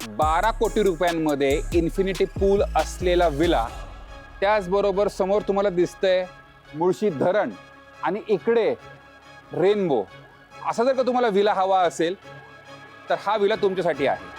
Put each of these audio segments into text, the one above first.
12 कोटी रुपयांमध्ये इन्फिनिटी पूल असलेला विला, त्याचबरोबर समोर तुम्हाला दिसतंय मुळशी धरण आणि इकडे रेनबो. असा जर का तुम्हाला विला हवा असेल तर हा विला तुमच्यासाठी आहे.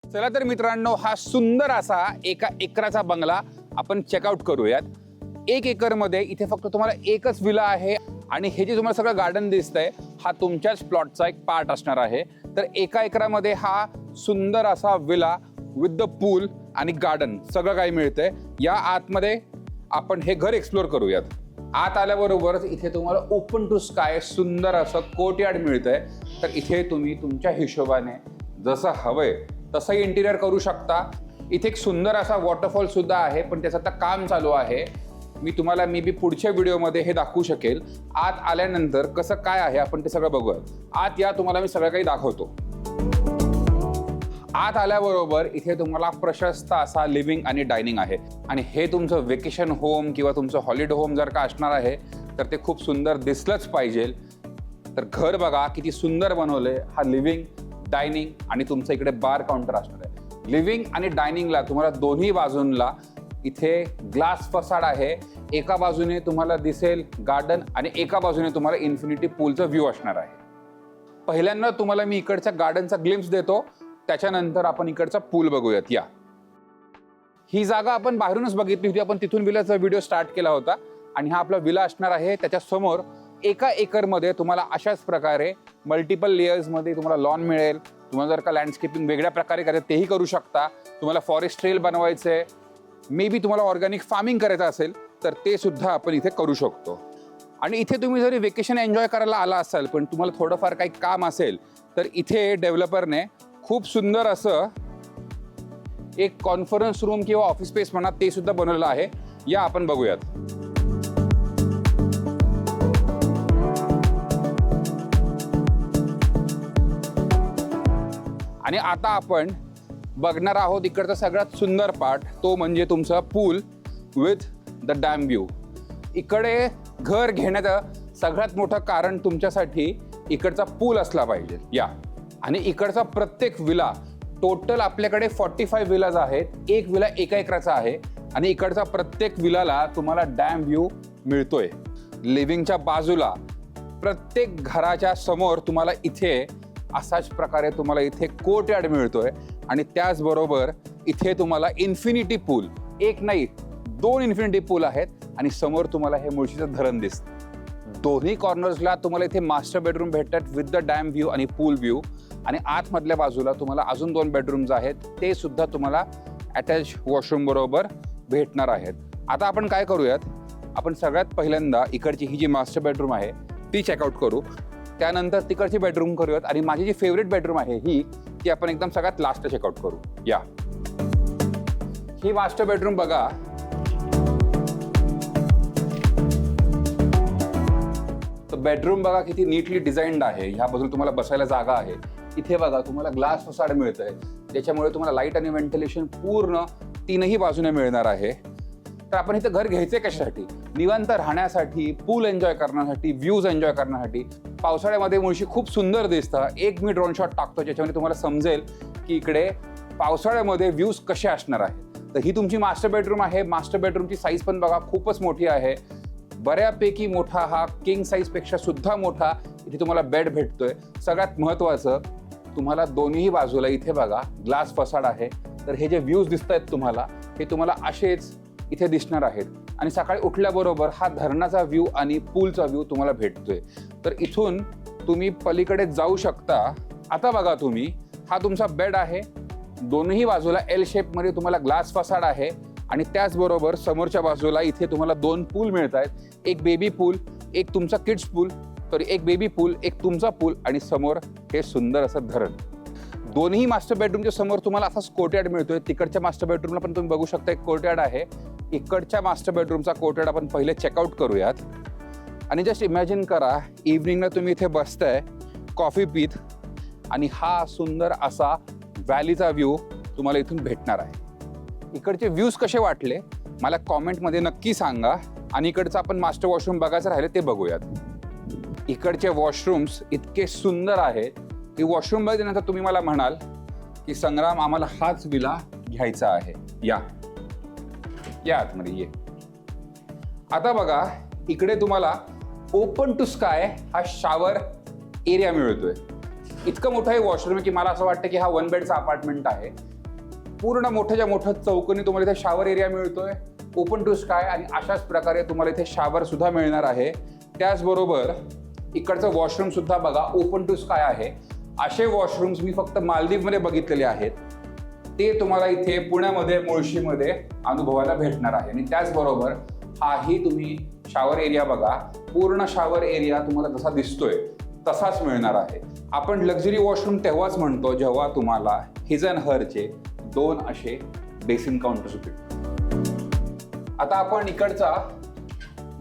चला तर मित्रांनो, हा सुंदर असा 1 एकराचा बंगला आपण चेकआउट करूयात. 1 एकरमध्ये इथे फक्त तुम्हाला एकच विला आहे आणि हे जे तुम्हाला सगळं गार्डन दिसतंय हा तुमच्याच प्लॉटचा एक पार्ट असणार आहे. तर 1 एकरामध्ये हा सुंदर असा विला विथ द पूल आणि गार्डन सगळं काही मिळतंय. या आतमध्ये आपण हे घर एक्सप्लोर करूयात. आत आल्याबरोबरच इथे तुम्हाला ओपन टू स्काय सुंदर असं कोर्टयार्ड मिळतंय. तर इथे तुम्ही तुमच्या हिशोबाने जसं हवंय तसंही इंटिरियर करू शकता. इथे एक सुंदर असा वॉटरफॉल सुद्धा आहे, पण त्याचं आता काम चालू आहे. मी तुम्हाला मे बी पुढच्या व्हिडिओमध्ये हे दाखवू शकेल. आत आल्यानंतर कसं काय आहे आपण ते सगळं बघूया. आत या, तुम्हाला मी सगळं काही दाखवतो. आत आल्याबरोबर इथे तुम्हाला प्रशस्त असा लिव्हिंग आणि डायनिंग आहे आणि हे तुमचं वेकेशन होम किंवा तुमचं हॉलिडे होम जर का असणार आहे तर ते खूप सुंदर दिसलंच पाहिजे. तर घर बघा किती सुंदर बनवलंय. हा लिव्हिंग, डायनिंग आणि तुमचं इकडे बार काउंटर असणार आहे. लिव्हिंग आणि डायनिंगला तुम्हाला दोन्ही बाजूंना इथे ग्लास फसाड आहे. एका बाजूने तुम्हाला दिसेल गार्डन आणि एका बाजूने तुम्हाला इन्फिनिटी पूलचा व्ह्यू असणार आहे. पहिल्यांदा तुम्हाला मी इकडच्या गार्डनचा ग्लिम्स देतो, त्याच्यानंतर आपण इकडचा पूल बघूयात. या, ही जागा आपण बाहेरूनच बघितली होती. आपण तिथून विलाचा व्हिडिओ स्टार्ट केला होता आणि हा आपला विला असणार आहे. त्याच्या समोर 1 एकरमध्ये तुम्हाला अशाच प्रकारे मल्टिपल लेयर्समध्ये तुम्हाला लॉन मिळेल. तुम्हाला जर का लँडस्केपिंग वेगळ्या प्रकारे करायचं तेही करू शकता. तुम्हाला फॉरेस्ट ट्रेल बनवायचं आहे, मे बी तुम्हाला ऑर्गॅनिक फार्मिंग करायचं असेल तर ते सुद्धा आपण इथे करू शकतो. आणि इथे तुम्ही जरी वेकेशन एन्जॉय करायला आला असाल पण तुम्हाला थोडंफार काही काम असेल तर इथे डेव्हलपरने खूप सुंदर असं एक कॉन्फरन्स रूम किंवा ऑफिस स्पेस म्हणा ते सुद्धा बनवलेलं आहे. या आपण बघूयात. आणि आता आपण बघणार आहोत इकडचा सगळ्यात सुंदर पार्ट, तो म्हणजे तुमचा पूल विथ द डॅम व्ह्यू. इकडे घर घेण्याचं सगळ्यात मोठं कारण तुमच्यासाठी इकडचा पूल असला पाहिजे. या, आणि इकडचा प्रत्येक विला, टोटल आपल्याकडे 45 विलाज आहेत. एक विला 1 एकराचा आहे आणि इकडचा प्रत्येक विलाला तुम्हाला डॅम व्ह्यू मिळतोय. लिव्हिंगच्या बाजूला प्रत्येक घराच्या समोर तुम्हाला इथे असाच प्रकारे तुम्हाला इथे कोर्टयार्ड मिळतोय आणि त्याचबरोबर इथे तुम्हाला इन्फिनिटी पूल, एक नाही 2 इन्फिनिटी पूल आहेत आणि समोर तुम्हाला हे मुळशीचं धरण दिसतं. दोन्ही कॉर्नर्सला तुम्हाला इथे मास्टर बेडरूम भेटतात विथ द डॅम व्ह्यू आणि पूल व्ह्यू. आणि आतमधल्या बाजूला तुम्हाला अजून 2 बेडरूम्स आहेत, ते सुद्धा तुम्हाला अटॅच वॉशरूम बरोबर भेटणार आहेत. आता आपण काय करूयात, आपण सगळ्यात पहिल्यांदा इकडची ही जी मास्टर बेडरूम आहे ती चेकआउट करू. त्यानंतर तिकडची बेडरूम करूयात आणि माझी जी फेवरेट बेडरूम आहे ती आपण एकदम सगळ्यात लास्ट चेकआउट करू. या, ही मास्टर बेडरूम बघा. तर बेडरूम बघा किती नीटली डिझाईन्ड आहे. ह्या बाजूला तुम्हाला बसायला जागा आहे. इथे बघा तुम्हाला ग्लास फसाड मिळतंय, त्याच्यामुळे तुम्हाला लाईट आणि व्हेंटिलेशन पूर्ण 3ही बाजूने मिळणार आहे. तर आपण इथं घर घ्यायचंय कशासाठी? निवांत राहण्यासाठी, पूल एन्जॉय करण्यासाठी, व्ह्यूज एन्जॉय करण्यासाठी. पावसाळ्यामध्ये मुळशी खूप सुंदर दिसतं. एक मी ड्रोन शॉट टाकतो ज्याच्यामध्ये तुम्हाला समजेल की इकडे पावसाळ्यामध्ये व्ह्यूज कसे असणार आहेत. तर ही तुमची मास्टर बेडरूम आहे. मास्टर बेडरूमची साईज पण बघा खूपच मोठी आहे. बऱ्यापैकी मोठा, हा किंग साईजपेक्षा सुद्धा मोठा इथे तुम्हाला बेड भेटतोय. सगळ्यात महत्त्वाचं, तुम्हाला दोन्ही बाजूला इथे बघा ग्लास फसाड आहे. तर हे जे व्ह्यूज दिसत आहेत तुम्हाला, हे तुम्हाला असेच इथे दिसणार आहेत. आणि सकाळी उठल्याबरोबर हा धरणाचा व्ह्यू आणि पूलचा व्ह्यू तुम्हाला भेटतोय. तर इथून तुम्ही पलीकडे जाऊ शकता. आता बघा तुम्ही, हा तुमचा बेड आहे. दोन्ही बाजूला एल शेपमध्ये तुम्हाला ग्लास फसाड आहे आणि त्याचबरोबर समोरच्या बाजूला इथे तुम्हाला 2 पूल मिळत आहेत. एक बेबी पूल, एक तुमचा किड्स पूल. सॉरी एक बेबी पूल, एक तुमचा पूल आणि समोर हे सुंदर असं धरण. दोन्ही मास्टर बेडरूमच्या समोर तुम्हाला असाच कोर्टयार्ड मिळतोय. तिकडच्या मास्टर बेडरूमला पण तुम्ही बघू शकता एक कोर्टयार्ड आहे. इकडच्या मास्टर बेडरूमचा कोर्टयार्ड आपण पहिले चेकआउट करूयात. आणि जस्ट इमॅजिन करा, इव्हनिंगला तुम्ही इथे बसताय कॉफी पीत आणि हा सुंदर असा व्हॅलीचा व्ह्यू तुम्हाला इथून भेटणार आहे. इकडचे व्ह्यूज कसे वाटले मला कॉमेंटमध्ये नक्की सांगा. आणि इकडचं आपण मास्टर वॉशरूम बघायचं राहिले ते बघूयात. इकडचे वॉशरूम्स इतके सुंदर आहेत की वॉशरूम बघितल्यानंतर तुम्ही मला म्हणाल की संग्राम आम्हाला हाच विला घ्यायचा आहे. या आतमध्ये ये. आता बघा इकडे तुम्हाला ओपन टू स्काय हा शॉवर एरिया मिळतोय. इतकं मोठं हे वॉशरूम आहे की मला असं वाटतं की हा 1 बेडचा अपार्टमेंट आहे. पूर्ण मोठ्याच्या मोठं चौकोनी तुम्हाला इथे शॉवर एरिया मिळतोय, ओपन टू स्काय. आणि अशाच प्रकारे तुम्हाला इथे शॉवर सुद्धा मिळणार आहे. त्याचबरोबर इकडचं वॉशरूम सुद्धा बघा ओपन टू स्काय आहे. असे वॉशरूम्स मी फक्त मालदीवमध्ये बघितलेले आहेत. ते तुम्हाला इथे पुण्यामध्ये मुळशीमध्ये अनुभवायला भेटणार आहे. आणि त्याचबरोबर हाही तुम्ही शॉवर एरिया बघा, पूर्ण शॉवर एरिया तुम्हाला जसा दिसतोय तसाच मिळणार आहे. आपण लक्झरी वॉशरूम तेव्हाच म्हणतो जेव्हा तुम्हाला हिज अँड हरचे 2 असे बेसिन काउंटर्स भेटतात. आता आपण इकडचा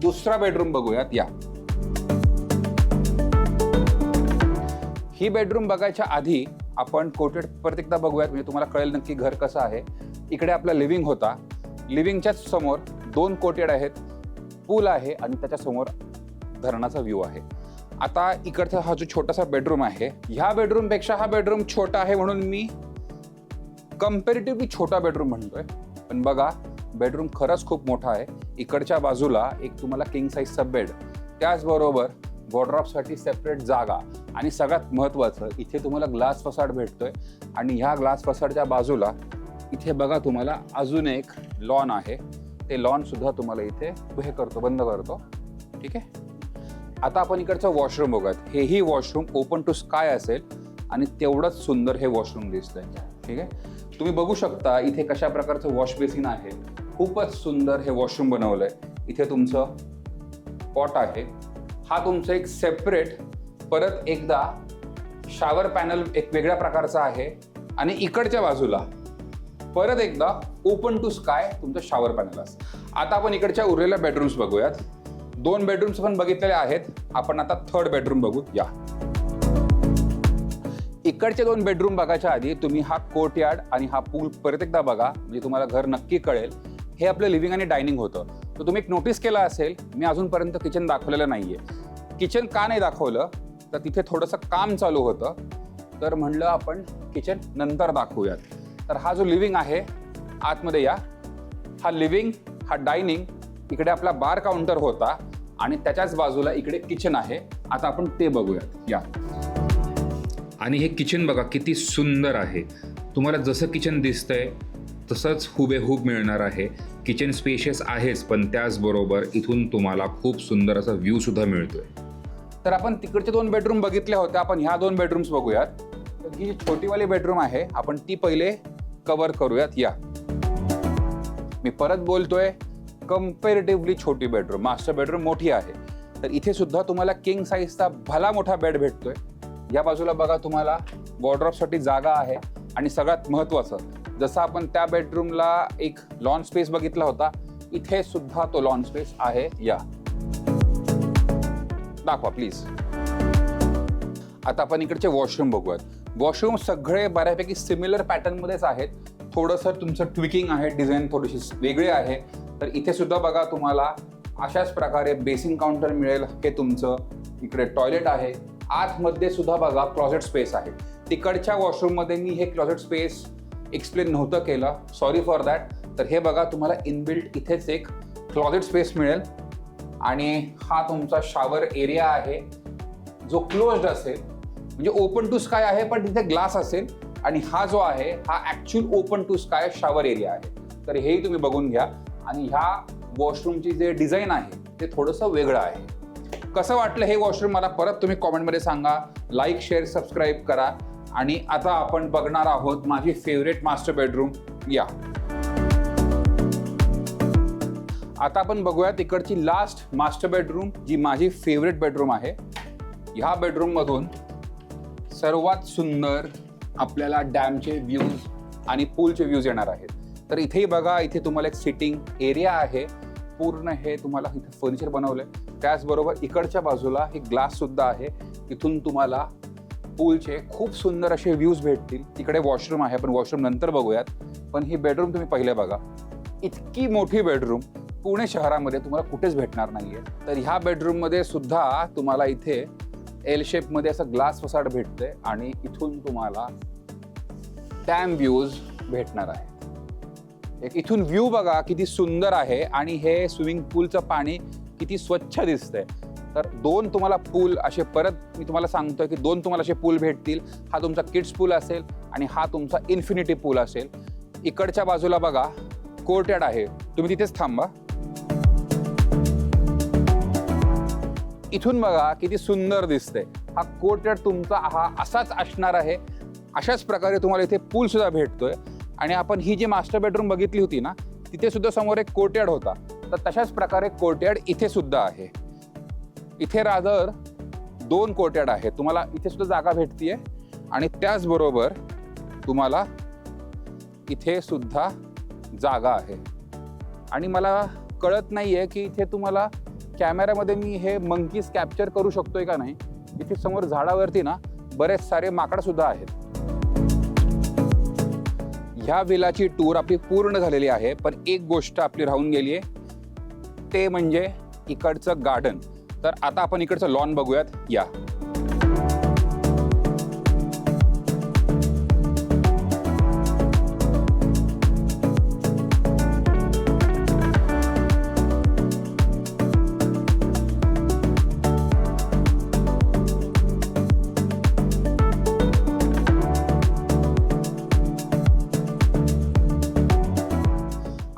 दुसरा बेडरूम बघूयात. या ही बेडरूम बघायच्या आधी आपण कोर्टयार्ड परत एकदा बघूयात, म्हणजे तुम्हाला कळेल नक्की घर कसं आहे. इकडे आपला लिव्हिंग होता. लिव्हिंगच्याच समोर 2 कोर्टयार्ड आहेत, पूल आहे आणि त्याच्या समोर धरणाचा व्ह्यू आहे. आता इकडचा हा जो छोटासा बेडरूम आहे, ह्या बेडरूमपेक्षा हा बेडरूम छोटा आहे म्हणून मी कम्पॅरेटिव्हली छोटा बेडरूम म्हणतोय. पण बघा बेडरूम खरंच खूप मोठा आहे. इकडच्या बाजूला एक तुम्हाला किंग साईजचा बेड, त्याचबरोबर वॉर्डरोबसाठी सेपरेट जागा आणि सगळ्यात महत्त्वाचं इथे तुम्हाला ग्लास फसाड भेटतोय. आणि ह्या ग्लास फसाडच्या बाजूला इथे बघा तुम्हाला अजून एक लॉन आहे. ते लॉन सुद्धा तुम्हाला इथे हे करतो, बंद करतो. ठीक आहे. आता आपण इकडचं वॉशरूम बघूयात. हेही वॉशरूम ओपन टू स्काय असेल आणि तेवढंच सुंदर हे वॉशरूम दिसतंय. ठीक आहे. तुम्ही बघू शकता इथे कशा प्रकारचं वॉश बेसिन आहे. खूपच सुंदर हे वॉशरूम बनवलंय. इथे तुमचं पॉट आहे. हा तुमचं एक सेपरेट परत एकदा शॉवर पॅनल एक वेगळ्या प्रकारचा आहे. आणि इकडच्या बाजूला परत एकदा ओपन टू स्काय तुमचं शॉवर पॅनल असतं. आता आपण इकडच्या उरलेल्या बेडरूम्स बघूयात. 2 बेडरूम्स पण बघितलेले आहेत. आपण आता 3rd बेडरूम बघू. या इकडचे 2 बेडरूम बघायच्या आधी तुम्ही हा कोर्टयार्ड आणि हा पूल परत एकदा बघा, म्हणजे तुम्हाला घर नक्की कळेल. हे आपलं लिव्हिंग आणि डायनिंग होतं. तर तुम्ही एक नोटीस केला असेल, मी अजूनपर्यंत किचन दाखवलेलं नाहीये. किचन का नाही दाखवलं तर तिथे थोडंसं काम चालू होतं, तर म्हणलं आपण किचन नंतर दाखवूयात. तर हा जो लिव्हिंग आहे आतमध्ये या, हा लिव्हिंग, हा डायनिंग, इकडे आपला बार काउंटर होता आणि त्याच्याच बाजूला इकडे किचन आहे. आता आपण ते बघूयात. या आणि हे किचन बघा किती सुंदर आहे. तुम्हाला जसं किचन दिसतंय तसंच हुबेहूब मिळणार आहे. किचन स्पेशियस आहेच, पण त्याचबरोबर इथून तुम्हाला खूप सुंदर असा व्ह्यू सुद्धा मिळतोय. तर आपण तिकडचे 2 बेडरूम बघितले होते. आपण ह्या 2 बेडरूम्स बघूयात. तर ही छोटीवाली बेडरूम आहे, आपण ती पहिले कव्हर करूयात. या मी परत बोलतोय, कम्पॅरेटिव्हली छोटी बेडरूम. मास्टर बेडरूम मोठी आहे. तर इथे सुद्धा तुम्हाला किंग साईजचा भला मोठा बेड भेटतोय. या बाजूला बघा तुम्हाला वॉर्डरोबसाठी जागा आहे. आणि सगळ्यात महत्त्वाचं, जसं आपण त्या बेडरूमला एक लॉन स्पेस बघितला होता, इथे सुद्धा तो लॉन स्पेस आहे. या दाखवा प्लीज. आता आपण इकडचे वॉशरूम बघूयात. वॉशरूम सगळे बऱ्यापैकी सिमिलर पॅटर्नमध्येच आहेत. थोडंसं तुमचं ट्विकिंग आहे, डिझाईन थोडीशी वेगळी आहे. तर इथे सुद्धा बघा तुम्हाला अशाच प्रकारे बेसिन काउंटर मिळेल. हे तुमचं इकडे टॉयलेट आहे. आतमध्ये सुद्धा बघा क्लॉजेट स्पेस आहे. तिकडच्या वॉशरूममध्ये मी हे क्लॉजेट स्पेस एक्सप्लेन नव्हतं केलं, सॉरी फॉर दॅट. तर हे बघा तुम्हाला इनबिल्ट इथेच एक क्लॉजेट स्पेस मिळेल. आणि हा तुमचा शॉवर एरिया आहे जो क्लोज्ड असेल, म्हणजे ओपन टू स्काय आहे पण तिथे ग्लास असेल. आणि हा जो आहे हा actual open to sky shower area आहे. तर हेही तुम्ही बघून घ्या. आणि ह्या वॉशरूमची जे डिझाईन आहे ते थोडंसं वेगळं आहे. कसं वाटलं हे वॉशरूम मला परत तुम्ही कॉमेंटमध्ये सांगा. लाईक, शेअर, सबस्क्राईब करा. आणि आता आपण बघणार आहोत माझी फेवरेट मास्टर बेडरूम. या आता आपण बघूयात इकडची लास्ट मास्टर बेडरूम, जी माझी फेवरेट बेडरूम आहे. ह्या बेडरूम मधून सर्वात सुंदर आपल्याला डॅमचे व्ह्यूज आणि पूलचे व्ह्यूज येणार आहेत. तर इथेही बघा, इथे तुम्हाला एक सिटिंग एरिया आहे. पूर्ण हे तुम्हाला इथे फर्निचर बनवलंय. त्याचबरोबर इकडच्या बाजूला हे ग्लास सुद्धा आहे. इथून तुम्हाला पूलचे खूप सुंदर असे व्ह्यूज भेटतील. तिकडे वॉशरूम आहे, पण वॉशरूम नंतर बघूयात. पण ही बेडरूम तुम्ही पहिले बघा. इतकी मोठी बेडरूम पुणे शहरामध्ये तुम्हाला कुठेच भेटणार नाहीये. तर ह्या बेडरूममध्ये सुद्धा तुम्हाला इथे एल शेपमध्ये असं ग्लास फसाड भेटतंय आणि इथून तुम्हाला डॅम व्ह्यूज भेटणार आहे. एक इथून व्ह्यू बघा किती सुंदर आहे आणि हे स्विमिंग पूलचं पाणी किती स्वच्छ दिसतंय. तर दोन तुम्हाला पूल असे, परत मी तुम्हाला सांगतोय की दोन तुम्हाला असे पूल भेटतील. हा तुमचा किड्स पूल असेल आणि हा तुमचा इन्फिनिटी पूल असेल. इकडच्या बाजूला बघा कोर्टयार्ड आहे, तुम्ही तिथेच थांबा. इथून बघा किती सुंदर दिसतंय. हा कोर्टयार्ड तुमचा हा असाच असणार आहे. अशाच प्रकारे तुम्हाला इथे पूल सुद्धा भेटतोय. आणि आपण ही जी मास्टर बेडरूम बघितली होती ना, तिथे सुद्धा समोर एक कोर्टयार्ड होता. तर तशाच प्रकारे कोर्टयार्ड इथे सुद्धा आहे. इथे रादर 2 कोर्टयार्ड आहेत. तुम्हाला इथे सुद्धा जागा भेटतीये आणि त्याचबरोबर तुम्हाला इथे सुद्धा जागा आहे. आणि मला कळत नाहीये की इथे तुम्हाला कॅमेऱ्यामध्ये मी हे मंकीज कॅप्चर करू शकतोय का नाही. इथे समोर झाडावरती ना बरेच सारे माकड सुद्धा आहेत. ह्या विलाची टूर आपली पूर्ण झालेली आहे, पण एक गोष्ट आपली राहून गेली आहे, ते म्हणजे इकडचं गार्डन. तर आता आपण इकडचं लॉन बघूयात. या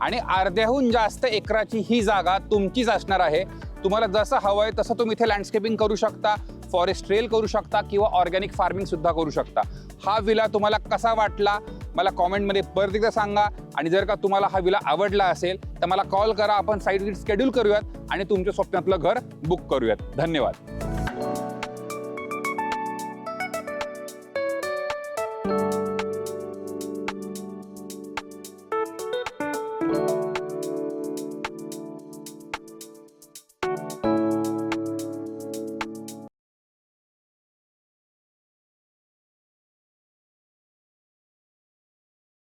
आणि अर्ध्याहून जास्त एकराची ही जागा तुमचीच असणार आहे. तुम्हाला जसं हवंय तसं तुम्ही इथे लँडस्केपिंग करू शकता, फॉरेस्ट ट्रेल करू शकता किंवा ऑर्गॅनिक फार्मिंग सुद्धा करू शकता. हा विला तुम्हाला कसा वाटला मला कॉमेंटमध्ये परत एकदा सांगा. आणि जर का तुम्हाला हा विला आवडला असेल तर मला कॉल करा. आपण साईट शेड्यूल करूयात आणि तुमच्या स्वप्नातलं घर बुक करूयात. धन्यवाद.